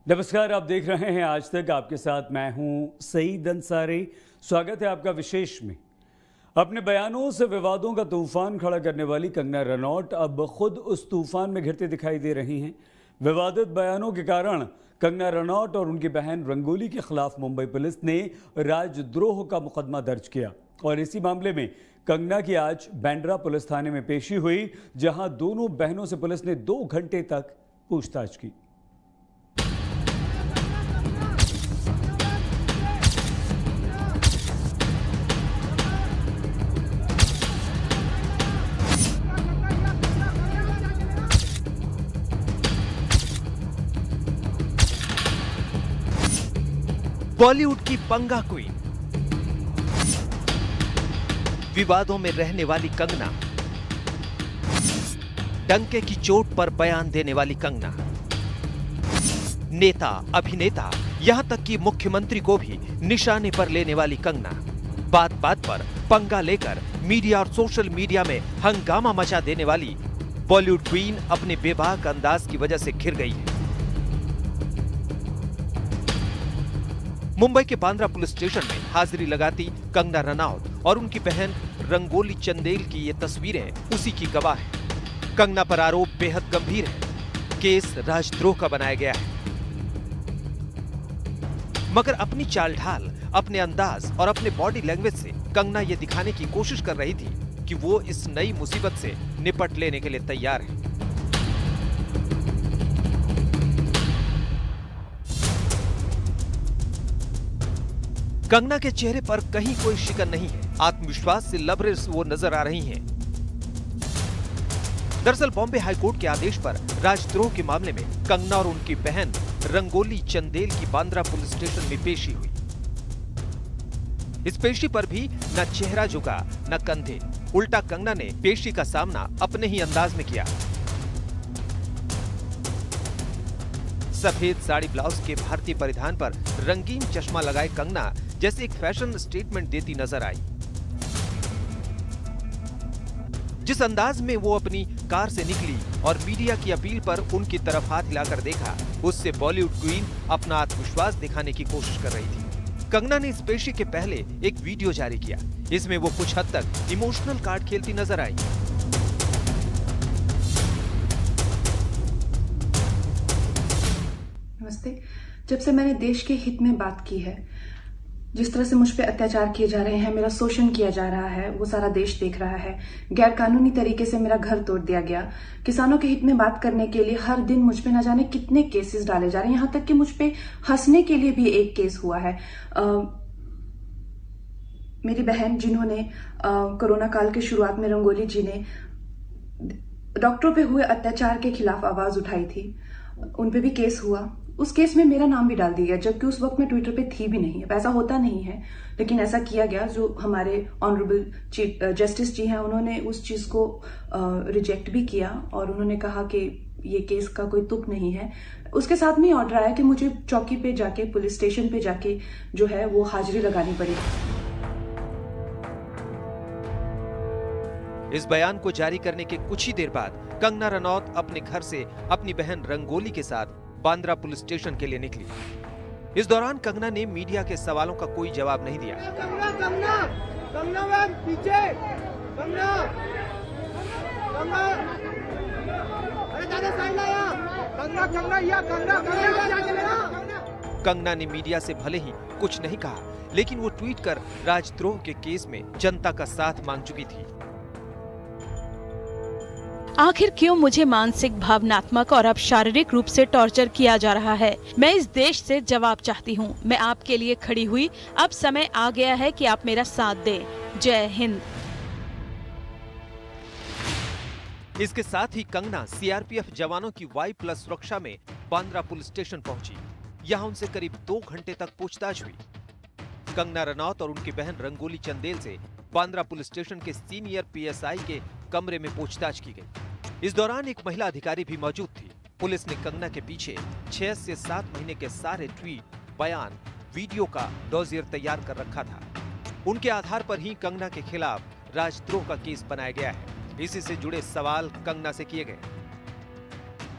नमस्कार, आप देख रहे हैं आज तक। आपके साथ मैं हूं सईद अंसारी। स्वागत है आपका विशेष में। अपने बयानों से विवादों का तूफान खड़ा करने वाली कंगना रनौत अब खुद उस तूफान में घिरते दिखाई दे रही हैं। विवादित बयानों के कारण कंगना रनौत और उनकी बहन रंगोली के खिलाफ मुंबई पुलिस ने राजद्रोह का मुकदमा दर्ज किया और इसी मामले में कंगना की आज बांद्रा पुलिस थाने में पेशी हुई, जहां दोनों बहनों से पुलिस ने 2 घंटे तक पूछताछ की। बॉलीवुड की पंगा क्वीन, विवादों में रहने वाली कंगना, डंके की चोट पर बयान देने वाली कंगना, नेता, अभिनेता, यहां तक कि मुख्यमंत्री को भी निशाने पर लेने वाली कंगना, बात बात पर पंगा लेकर मीडिया और सोशल मीडिया में हंगामा मचा देने वाली बॉलीवुड क्वीन अपने बेबाक अंदाज की वजह से घिर गई है। मुंबई के बांद्रा पुलिस स्टेशन में हाजिरी लगाती कंगना रनौत और उनकी बहन रंगोली चंदेल की ये तस्वीरें उसी की गवाह है। कंगना पर आरोप बेहद गंभीर है। केस राजद्रोह का बनाया गया है, मगर अपनी चाल ढाल, अपने अंदाज और अपने बॉडी लैंग्वेज से कंगना ये दिखाने की कोशिश कर रही थी कि वो इस नई मुसीबत से निपट लेने के लिए तैयार है। कंगना के चेहरे पर कहीं कोई शिकन नहीं है। आत्मविश्वास से लबरेज वो नजर आ रही हैं। दरअसल बॉम्बे हाईकोर्ट के आदेश पर राजद्रोह के मामले में कंगना और उनकी बहन रंगोली चंदेल की बांद्रा पुलिस स्टेशन में पेशी हुई। इस पेशी पर भी न चेहरा झुका न कंधे, उल्टा कंगना ने पेशी का सामना अपने ही अंदाज में किया। सफेद साड़ी ब्लाउज के भारतीय परिधान पर रंगीन चश्मा लगाए कंगना जैसे एक फैशन स्टेटमेंट देती नजर आई। जिस अंदाज में वो अपनी कार से निकली और मीडिया की अपील पर उनकी तरफ हाथ हिलाकर देखा, उससे बॉलीवुड क्वीन अपना आत्मविश्वास दिखाने की कोशिश कर रही थी। कंगना ने इस पेशी के पहले एक वीडियो जारी किया। इसमें वो कुछ हद तक इमोशनल कार्ड खेलती नजर आई। नमस्ते। जब से मैंने देश के हित में बात की है, जिस तरह से मुझ पे अत्याचार किए जा रहे हैं, मेरा शोषण किया जा रहा है, वो सारा देश देख रहा है। गैर कानूनी तरीके से मेरा घर तोड़ दिया गया। किसानों के हित में बात करने के लिए हर दिन मुझ पे न जाने कितने केसेस डाले जा रहे हैं, यहाँ तक कि मुझ पे हंसने के लिए भी एक केस हुआ है। मेरी बहन, जिन्होंने कोरोना काल के शुरुआत में रंगोली जी ने डॉक्टरों पे हुए अत्याचार के खिलाफ आवाज उठाई थी, उन पे भी केस हुआ। उस केस में मेरा नाम भी डाल दिया गया, जबकि उस वक्त मैं ट्विटर पे थी भी नहीं। ऐसा होता नहीं है, लेकिन ऐसा किया गया। जो हमारे ऑनरेबल जस्टिस जी हैं, उन्होंने उस चीज को रिजेक्ट भी किया और उन्होंने कहा कि ये केस का कोई तुक नहीं है। उसके साथ में ऑर्डर आया कि मुझे चौकी पे जाके, पुलिस स्टेशन पे जाके जो है वो हाजिरी लगानी पड़ेगी। इस बयान को जारी करने के कुछ ही देर बाद कंगना रनौत अपने घर से अपनी बहन रंगोली के साथ बांद्रा पुलिस स्टेशन के लिए निकली। इस दौरान कंगना ने मीडिया के सवालों का कोई जवाब नहीं दिया। कंगना, कंगना, कंगना मैम पीछे, कंगना, कंगना, अरे दादा साइड लाया, कंगना, कंगना, या कंगना, कंगना। कंगना ने मीडिया से भले ही कुछ नहीं कहा, लेकिन वो ट्वीट कर राजद्रोह के केस में जनता का साथ मांग चुकी थी। आखिर क्यों मुझे मानसिक, भावनात्मक और अब शारीरिक रूप से टॉर्चर किया जा रहा है? मैं इस देश से जवाब चाहती हूँ। मैं आपके लिए खड़ी हुई। अब समय आ गया है कि आप मेरा साथ दें। जय हिंद। इसके साथ ही कंगना सीआरपीएफ जवानों की Y+ सुरक्षा में बांद्रा पुलिस स्टेशन पहुंची। यहाँ उनसे करीब 2 घंटे तक पूछताछ हुई। कंगना रनौत और उनकी बहन रंगोली चंदेल से बांद्रा पुलिस स्टेशन के सीनियर PSI के कमरे में पूछताछ की गई। इस दौरान एक महिला अधिकारी भी मौजूद थी। पुलिस ने कंगना के पीछे 6 से 7 महीने के सारे ट्वीट, बयान, वीडियो का डोसियर तैयार कर रखा था। उनके आधार पर ही कंगना के खिलाफ राजद्रोह का केस बनाया गया है। इसी से जुड़े सवाल कंगना से किए गए।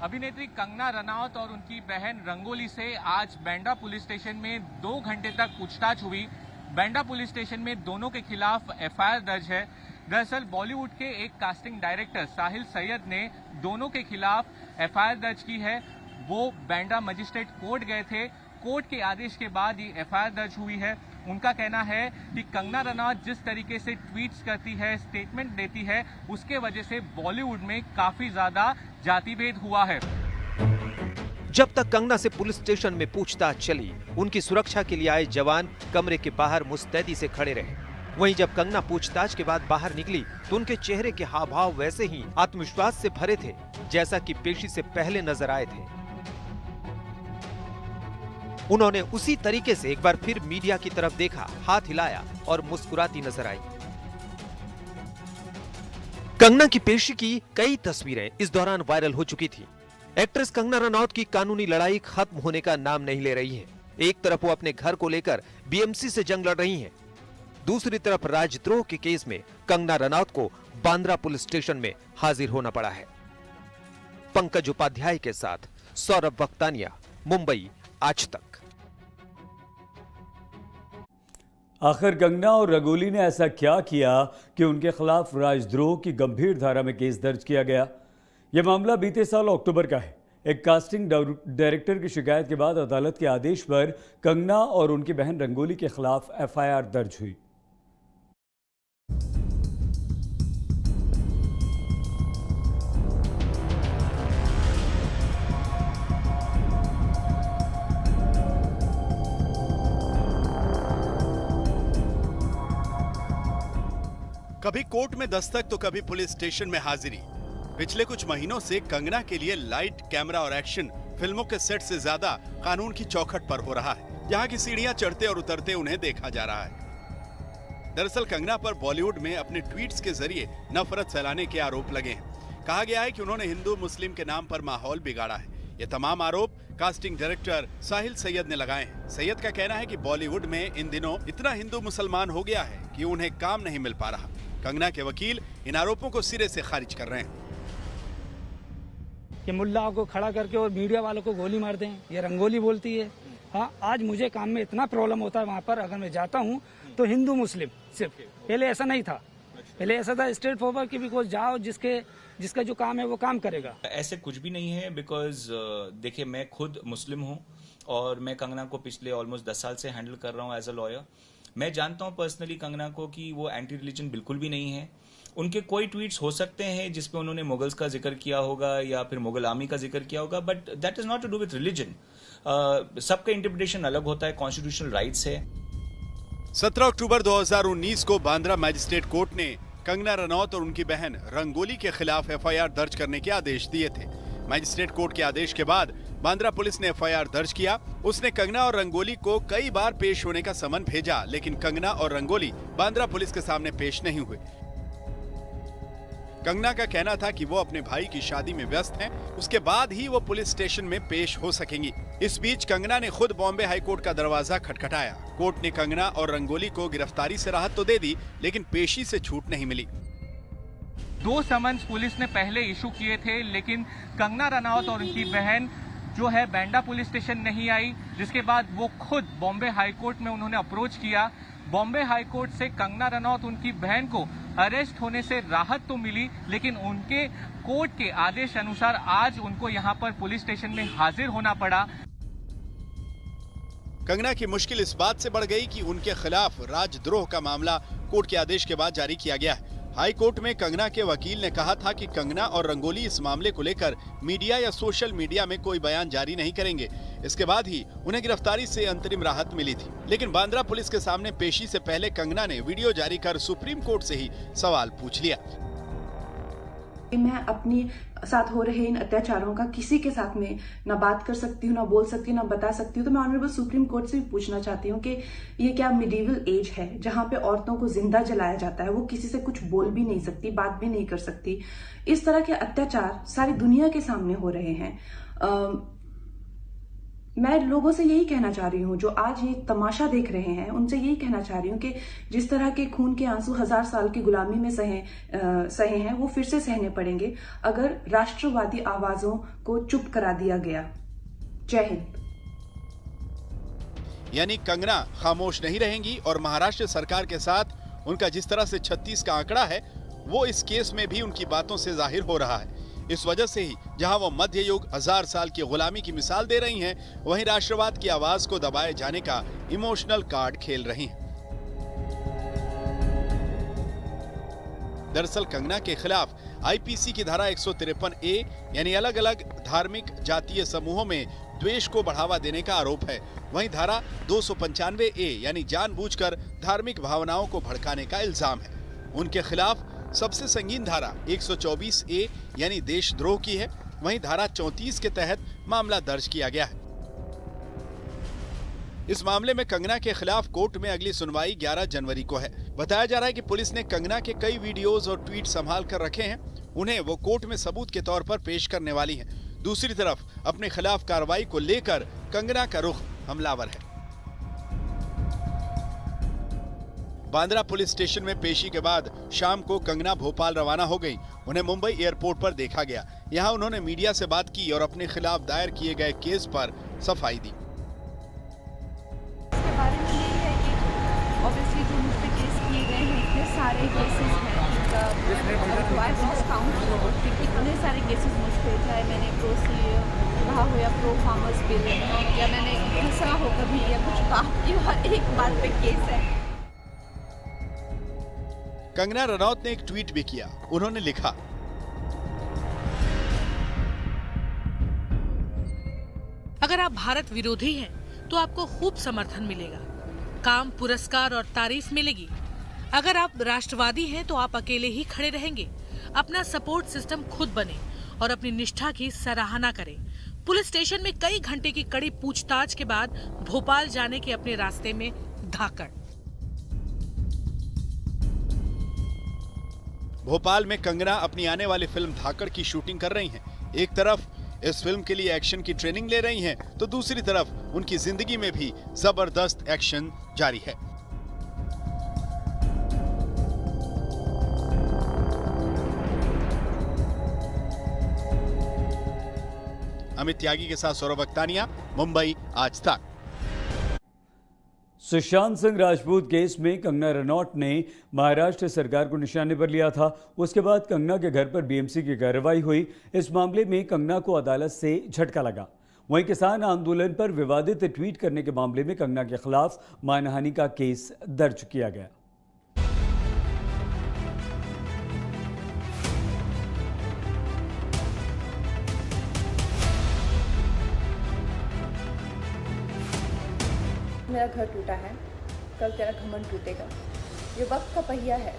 अभिनेत्री कंगना रनौत और उनकी बहन रंगोली से आज बांद्रा पुलिस स्टेशन में 2 घंटे तक पूछताछ हुई। बांद्रा पुलिस स्टेशन में दोनों के खिलाफ एफआईआर दर्ज है। दरअसल बॉलीवुड के एक कास्टिंग डायरेक्टर साहिल सैयद ने दोनों के खिलाफ एफआईआर दर्ज की है। वो बांद्रा मजिस्ट्रेट कोर्ट गए थे। कोर्ट के आदेश के बाद ये एफआईआर दर्ज हुई है। उनका कहना है कि कंगना रनौत जिस तरीके से ट्वीट्स करती है, स्टेटमेंट देती है, उसके वजह से बॉलीवुड में काफी ज्यादा जातिभेद हुआ है। जब तक कंगना से पुलिस स्टेशन में पूछताछ चली, उनकी सुरक्षा के लिए आए जवान कमरे के बाहर मुस्तैदी से खड़े रहे। वहीं जब कंगना पूछताछ के बाद बाहर निकली तो उनके चेहरे के हाव भाव वैसे ही आत्मविश्वास से भरे थे जैसा कि पेशी से पहले नजर आए थे। उन्होंने उसी तरीके से एक बार फिर मीडिया की तरफ देखा, हाथ हिलाया और मुस्कुराती नजर आई। कंगना की पेशी की कई तस्वीरें इस दौरान वायरल हो चुकी थी। एक्ट्रेस कंगना रनौत की कानूनी लड़ाई खत्म होने का नाम नहीं ले रही है। एक तरफ वो अपने घर को लेकर बीएमसी से जंग लड़ रही हैं, दूसरी तरफ राजद्रोह के केस में कंगना रनौत को बांद्रा पुलिस स्टेशन में हाजिर होना पड़ा है। पंकज उपाध्याय के साथ सौरभ वक्तानिया, मुंबई, आज तक। आखिर कंगना और रंगोली ने ऐसा क्या किया कि उनके खिलाफ राजद्रोह की गंभीर धारा में केस दर्ज किया गया? यह मामला बीते साल अक्टूबर का है। एक कास्टिंग डायरेक्टर की शिकायत के बाद अदालत के आदेश पर कंगना और उनकी बहन रंगोली के खिलाफ एफआईआर दर्ज हुई। कभी कोर्ट में दस्तक तो कभी पुलिस स्टेशन में हाजिरी। पिछले कुछ महीनों से कंगना के लिए लाइट, कैमरा और एक्शन फिल्मों के सेट से ज्यादा कानून की चौखट पर हो रहा है। यहाँ की सीढ़ियां चढ़ते और उतरते उन्हें देखा जा रहा है। दरअसल कंगना पर बॉलीवुड में अपने ट्वीट्स के जरिए नफरत फैलाने के आरोप लगे हैं। कहा गया है कि उन्होंने हिंदू मुस्लिम के नाम पर माहौल बिगाड़ा है। ये तमाम आरोप कास्टिंग डायरेक्टर साहिल सैयद ने लगाए हैं। सैयद का कहना है कि बॉलीवुड में इन दिनों इतना हिंदू मुसलमान हो गया है कि उन्हें काम नहीं मिल पा रहा। कंगना के वकील इन आरोपों को सिरे से खारिज कर रहे हैं। कि मुल्लाओं को खड़ा करके और मीडिया वालों को गोली मार दें, ये रंगोली बोलती है। हाँ, आज मुझे काम में इतना प्रॉब्लम होता है वहाँ पर, अगर मैं जाता हूँ तो हिंदू मुस्लिम सिर्फ। पहले ऐसा नहीं था। पहले ऐसा था स्ट्रेट फॉरवर्ड कि बिकॉज जाओ, जिसका जो काम है वो काम करेगा। ऐसे कुछ भी नहीं है। बिकॉज देखिए, मैं खुद मुस्लिम हूँ और मैं कंगना को पिछले ऑलमोस्ट 10 साल से हैंडल कर रहा हूँ एज अ लॉयर। मैं जानता हूं पर्सनली कंगना को कि वो एंटी रिलीजन बिल्कुल भी नहीं है। उनके कोई ट्वीट्स हो सकते हैं जिसपे उन्होंने मुगल्स का जिक्र किया होगा या फिर मुगल आर्मी का जिक्र किया होगा, but that is not to do with religion. सबका इंटरप्रिटेशन अलग होता है, कॉन्स्टिट्यूशनल राइट्स है। 17 अक्टूबर 2019 को बांद्रा मैजिस्ट्रेट कोर्ट ने कंगना रनौत और उनकी बहन रंगोली के खिलाफ एफआईआर दर्ज करने के आदेश दिए थे। मैजिस्ट्रेट कोर्ट के आदेश के बाद बांद्रा पुलिस ने एफआईआर दर्ज किया। उसने कंगना और रंगोली को कई बार पेश होने का समन भेजा, लेकिन कंगना और रंगोली बांद्रा पुलिस के सामने पेश नहीं हुए। कंगना का कहना था कि वो अपने भाई की शादी में व्यस्त हैं, उसके बाद ही वो पुलिस स्टेशन में पेश हो सकेंगी। इस बीच कंगना ने खुद बॉम्बे हाईकोर्ट का दरवाजा खटखटाया। कोर्ट ने कंगना और रंगोली को गिरफ्तारी से राहत तो दे दी, लेकिन पेशी से छूट नहीं मिली। 2 समन्स पुलिस ने पहले इशू किए थे, लेकिन कंगना रनौत और उनकी बहन जो है बांद्रा पुलिस स्टेशन नहीं आई, जिसके बाद वो खुद बॉम्बे हाईकोर्ट में उन्होंने अप्रोच किया। बॉम्बे हाईकोर्ट से कंगना रनौत उनकी बहन को अरेस्ट होने से राहत तो मिली, लेकिन उनके कोर्ट के आदेश अनुसार आज उनको यहां पर पुलिस स्टेशन में हाजिर होना पड़ा। कंगना की मुश्किल इस बात से बढ़ गई कि उनके खिलाफ राजद्रोह का मामला कोर्ट के आदेश के बाद जारी किया गया है। हाई कोर्ट में कंगना के वकील ने कहा था कि कंगना और रंगोली इस मामले को लेकर मीडिया या सोशल मीडिया में कोई बयान जारी नहीं करेंगे। इसके बाद ही उन्हें गिरफ्तारी से अंतरिम राहत मिली थी, लेकिन बांद्रा पुलिस के सामने पेशी से पहले कंगना ने वीडियो जारी कर सुप्रीम कोर्ट से ही सवाल पूछ लिया। मैं अपनी साथ हो रहे इन अत्याचारों का किसी के साथ में ना बात कर सकती हूँ, ना बोल सकती हूँ, ना बता सकती हूँ। तो मैं ऑनरेबल सुप्रीम कोर्ट से भी पूछना चाहती हूँ कि ये क्या मिडीवल एज है जहां पे औरतों को जिंदा जलाया जाता है, वो किसी से कुछ बोल भी नहीं सकती, बात भी नहीं कर सकती। इस तरह के अत्याचार सारी दुनिया के सामने हो रहे हैं। मैं लोगों से यही कहना चाह रही हूँ, जो आज ये तमाशा देख रहे हैं, उनसे यही कहना चाह रही हूँ कि जिस तरह के खून के आंसू 1000 साल की गुलामी में सहे हैं, वो फिर से सहने पड़ेंगे अगर राष्ट्रवादी आवाजों को चुप करा दिया गया। जय हिंद। यानी कंगना खामोश नहीं रहेंगी और महाराष्ट्र सरकार के साथ उनका जिस तरह से 36 का आंकड़ा है, वो इस केस में भी उनकी बातों से जाहिर हो रहा है। इस वजह से ही जहां वो मध्य युग 1000 साल की गुलामी की मिसाल दे रही हैं, वहीं राष्ट्रवाद की आवाज को दबाए जाने का इमोशनल कार्ड खेल रही हैं। दरअसल कंगना के खिलाफ आईपीसी की धारा 153A यानी अलग अलग धार्मिक जातीय समूहों में द्वेष को बढ़ावा देने का आरोप है। वहीं धारा 295A यानी जानबूझकर धार्मिक भावनाओं को भड़काने का इल्जाम है। उनके खिलाफ सबसे संगीन धारा 124A यानी देशद्रोह की है। वहीं धारा 34 के तहत मामला दर्ज किया गया है। इस मामले में कंगना के खिलाफ कोर्ट में अगली सुनवाई 11 जनवरी को है। बताया जा रहा है कि पुलिस ने कंगना के कई वीडियोस और ट्वीट संभाल कर रखे हैं। उन्हें वो कोर्ट में सबूत के तौर पर पेश करने वाली हैं। दूसरी तरफ अपने खिलाफ कार्रवाई को लेकर कंगना का रुख हमलावर है। बांद्रा पुलिस स्टेशन में पेशी के बाद शाम को कंगना भोपाल रवाना हो गई। उन्हें मुंबई एयरपोर्ट पर देखा गया। यहां उन्होंने मीडिया से बात की और अपने खिलाफ दायर किए गए केस पर सफाई दी। इसके बारे में ये है कि ऑब्वियसली जो मुझ पे केस किए गए हैं, इतने सारे केसेस हैं, इतने सारे केसेस मुझ पे, चाहे मैंने प्रो कहा हो या प्रो फार्मर्स बिल या मैंने घसा हो कभी या कुछ कहा कि हर एक बात पे केस है। कंगना रनौत ने एक ट्वीट भी किया। उन्होंने लिखा, अगर आप भारत विरोधी हैं तो आपको खूब समर्थन मिलेगा, काम, पुरस्कार और तारीफ मिलेगी। अगर आप राष्ट्रवादी हैं तो आप अकेले ही खड़े रहेंगे। अपना सपोर्ट सिस्टम खुद बने और अपनी निष्ठा की सराहना करें। पुलिस स्टेशन में कई घंटे की कड़ी पूछताछ के बाद भोपाल जाने के अपने रास्ते में धाकड़। भोपाल में कंगना अपनी आने वाली फिल्म धाकड़ की शूटिंग कर रही हैं। एक तरफ इस फिल्म के लिए एक्शन की ट्रेनिंग ले रही हैं, तो दूसरी तरफ उनकी जिंदगी में भी जबरदस्त एक्शन जारी है। अमित त्यागी के साथ सौरभ अख्तानिया, मुंबई आज तक। सुशांत सिंह राजपूत केस में कंगना रनौत ने महाराष्ट्र सरकार को निशाने पर लिया था। उसके बाद कंगना के घर पर बीएमसी की कार्रवाई हुई। इस मामले में कंगना को अदालत से झटका लगा। वहीं किसान आंदोलन पर विवादित ट्वीट करने के मामले में कंगना के खिलाफ मानहानि का केस दर्ज किया गया। मेरा घर टूटा है, कल तेरा घमंड टूटेगा। ये वक्त का पहिया है,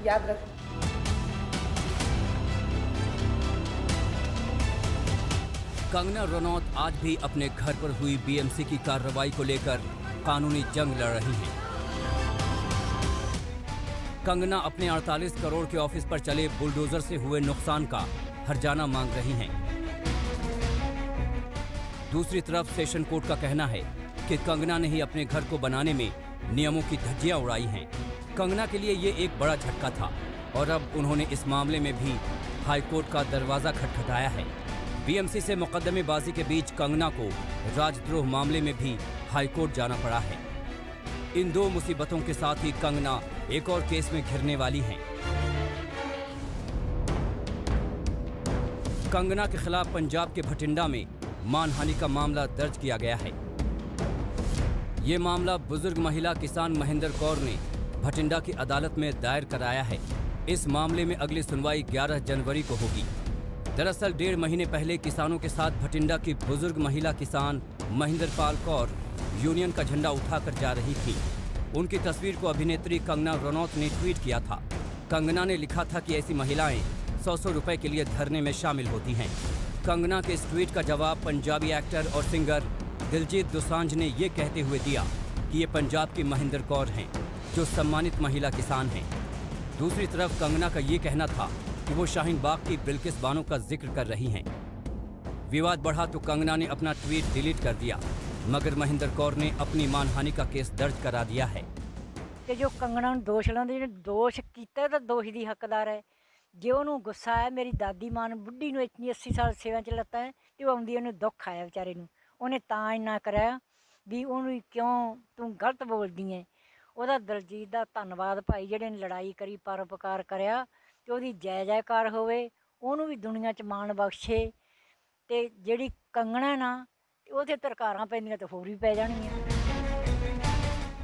याद रख। कंगना रनौत आज भी अपने घर पर हुई बीएमसी की कार्रवाई को लेकर कानूनी जंग लड़ रही हैं। कंगना अपने 48 करोड़ के ऑफिस पर चले बुलडोजर से हुए नुकसान का हर्जाना मांग रही हैं। दूसरी तरफ सेशन कोर्ट का कहना है कि कंगना ने ही अपने घर को बनाने में नियमों की धज्जियां उड़ाई हैं। कंगना के लिए ये एक बड़ा झटका था और अब उन्होंने इस मामले में भी हाईकोर्ट का दरवाजा खटखटाया है। बीएमसी से मुकदमेबाजी के बीच कंगना को राजद्रोह मामले में भी हाईकोर्ट जाना पड़ा है। इन दो मुसीबतों के साथ ही कंगना एक और केस में घिरने वाली हैं। कंगना के खिलाफ पंजाब के भटिंडा में मानहानि का मामला दर्ज किया गया है। ये मामला बुजुर्ग महिला किसान महेंद्र कौर ने भटिंडा की अदालत में दायर कराया है। इस मामले में अगली सुनवाई 11 जनवरी को होगी। दरअसल 1.5 महीने पहले किसानों के साथ भटिंडा की बुजुर्ग महिला किसान महेंद्र पाल कौर यूनियन का झंडा उठाकर जा रही थी। उनकी तस्वीर को अभिनेत्री कंगना रनौत ने ट्वीट किया था। कंगना ने लिखा था कि ऐसी महिलाएं 100 रुपए के लिए धरने में शामिल होती हैं। कंगना के इस ट्वीट का जवाब पंजाबी एक्टर और सिंगर दिलजीत दोसांझ ने ये कहते हुए दिया कि ये पंजाब की महेंद्र कौर हैं, जो सम्मानित महिला किसान हैं। दूसरी तरफ कंगना का ये कहना था कि वो शाहीन बाग की बिल्किस बानो का जिक्र कर रही हैं। विवाद बढ़ा तो कंगना ने अपना ट्वीट डिलीट कर दिया, मगर महेंद्र कौर ने अपनी मानहानि का केस दर्ज करा दिया है। कि जो कंगना ਨੂੰ ਦੋਸ਼ ਲਾਉਂਦੇ ਜਿਹੜੇ ਦੋਸ਼ ਕੀਤਾ ਤਾਂ ਦੋਸ਼ੀ ਦੀ ਹੱਕਦਾਰ ਹੈ। ਜੇ ਉਹਨੂੰ ਗੁੱਸਾ ਹੈ, ਮੇਰੀ ਦਾਦੀ ਮਾਂ ਨੂੰ ਬੁੱਢੀ ਨੂੰ ਇਤਨੀ 80 ਸਾਲ ਸੇਵਾ ਚ ਲੱਤਾ ਹੈ ਤੇ ਉਹ ਆਉਂਦੀ ਉਹਨੂੰ ਦੁੱਖ ਆਇਆ ਵਿਚਾਰੇ ਨੂੰ, ਉਹਨੇ ਤਾਂ ਇੰਨਾ ਕਰਿਆ ਵੀ ਉਹਨੂੰ ਕਿਉਂ ਤੂੰ ਗਲਤ ਬੋਲਦੀ ਹੈ। ਉਹਦਾ ਦਲਜੀਤ ਦਾ ਧੰਨਵਾਦ ਭਾਈ ਜਿਹੜੇ ਨੇ ਲੜਾਈ ਕਰੀ, ਪਰਉਪਕਾਰ ਕਰਿਆ ਤੇ ਉਹਦੀ ਜੈ ਜੈਕਾਰ ਹੋਵੇ, ਉਹਨੂੰ ਵੀ ਦੁਨੀਆ 'ਚ ਮਾਣ ਬਖਸ਼ੇ। ਤੇ ਜਿਹੜੀ ਕੰਗਣਾ ਨਾ ਉਹਦੇ ਤਰਕਾਰਾਂ ਪੈਂਦੀਆਂ ਤੇ ਹੋਰ ਵੀ ਪੈ ਜਾਣਗੀਆਂ।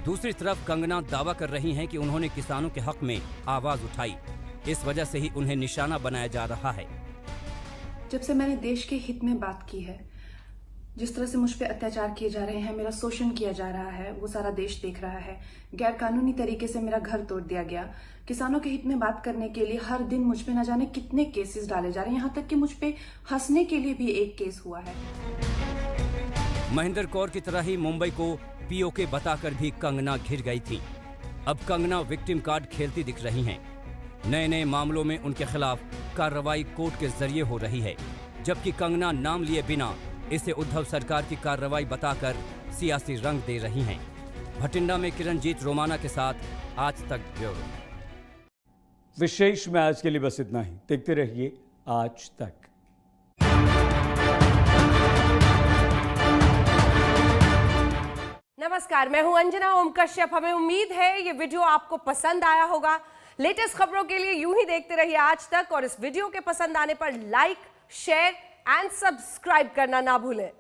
दूसरी तरफ कंगना दावा कर रही हैं कि उन्होंने किसानों के हक में आवाज उठाई, इस वजह से ही उन्हें निशाना बनाया जा रहा है। जब से मैंने देश के हित में बात की है, जिस तरह से मुझ पे अत्याचार किए जा रहे हैं, मेरा शोषण किया जा रहा है, वो सारा देश देख रहा है। गैर कानूनी तरीके से मेरा घर तोड़ दिया गया। किसानों के हित में बात करने के लिए हर दिन मुझ पे न जाने कितने केसेस डाले जा रहे हैं, यहाँ तक कि मुझ पे हंसने के लिए भी एक केस हुआ है। महेंद्र कौर की तरह ही मुंबई को पीओके बताकर भी कंगना घिर गई थी। अब कंगना विक्टिम कार्ड खेलती दिख रही हैं। नए नए मामलों में उनके खिलाफ कार्रवाई कोर्ट के जरिए हो रही है, जबकि कंगना नाम लिए बिना इसे उद्धव सरकार की कार्रवाई बताकर सियासी रंग दे रही हैं। भटिंडा में किरणजीत रोमाना के साथ आज तक ब्यूरो। विशेष में आज के लिए बस इतना ही। देखते रहिए आज तक। नमस्कार, मैं हूं अंजना ओम कश्यप। हमें उम्मीद है ये वीडियो आपको पसंद आया होगा। लेटेस्ट खबरों के लिए यूं ही देखते रहिए आज तक, और इस वीडियो के पसंद आने पर लाइक, शेयर एंड सब्सक्राइब करना ना भूलें।